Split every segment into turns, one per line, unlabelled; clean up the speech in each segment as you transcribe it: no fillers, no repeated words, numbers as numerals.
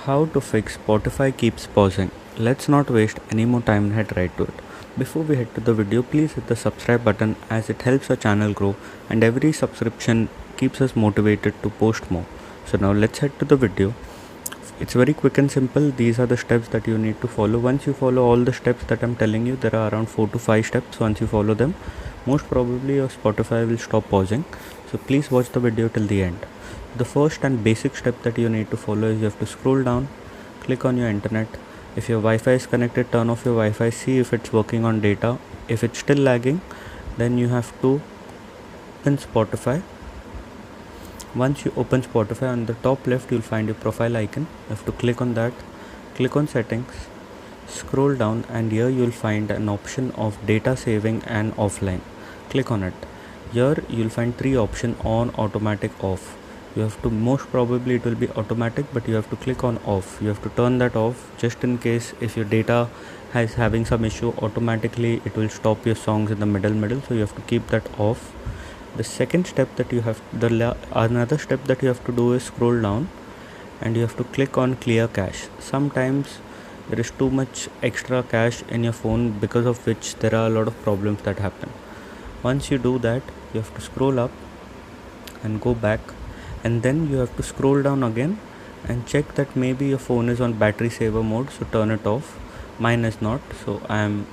How to fix Spotify keeps pausing. Let's not waste any more time and head right to it. Before we head to the video, please hit the subscribe button as it helps our channel grow and every subscription keeps us motivated to post more. So now let's head to the video. It's very quick and simple. These are the steps that you need to follow. Once you follow all the steps that I'm telling you, there are around 4 to 5 steps. Once you follow them, most probably your Spotify will stop pausing. So please watch the video till the end. The first and basic step that you need to follow is you have to scroll down, click on your internet. If your Wi-Fi is connected, turn off your Wi-Fi, see if it's working on data. If it's still lagging, then you have to open Spotify. Once you open Spotify, on the top left you'll find your profile icon. You have to click on that, click on settings, scroll down, and here you'll find an option of data saving and offline. Click on it. Here you'll find 3 options: on, automatic, off. You have to, most probably it will be automatic, but you have to click on off. You have to turn that off just in case if your data is having some issue, automatically it will stop your songs in the middle, so you have to keep that off. The second step that you have, another step that you have to do is scroll down and you have to click on clear cache. Sometimes there is too much extra cache in your phone, because of which there are a lot of problems that happen. Once you do that, you have to scroll up and go back, and then you have to scroll down again and check that maybe your phone is on battery saver mode, so turn it off. Mine is not, so I am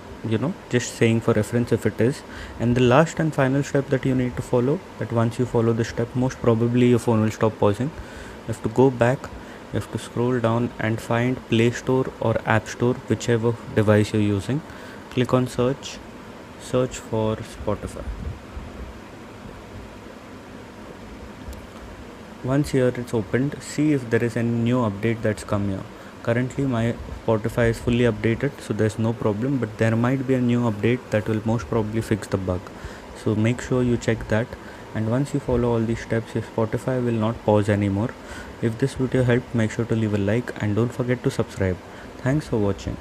just saying for reference if it is. And the last and final step that you need to follow, that once you follow this step, most probably your phone will stop pausing. You have to go back, you have to scroll down and find Play Store or App Store, whichever device you're using. Click on search for Spotify. Once here it's opened, see if there is any new update that's come here. Currently my Spotify is fully updated, so there's no problem, but there might be a new update that will most probably fix the bug. So make sure you check that, and once you follow all these steps, your Spotify will not pause anymore. If this video helped, make sure to leave a like and don't forget to subscribe. Thanks for watching.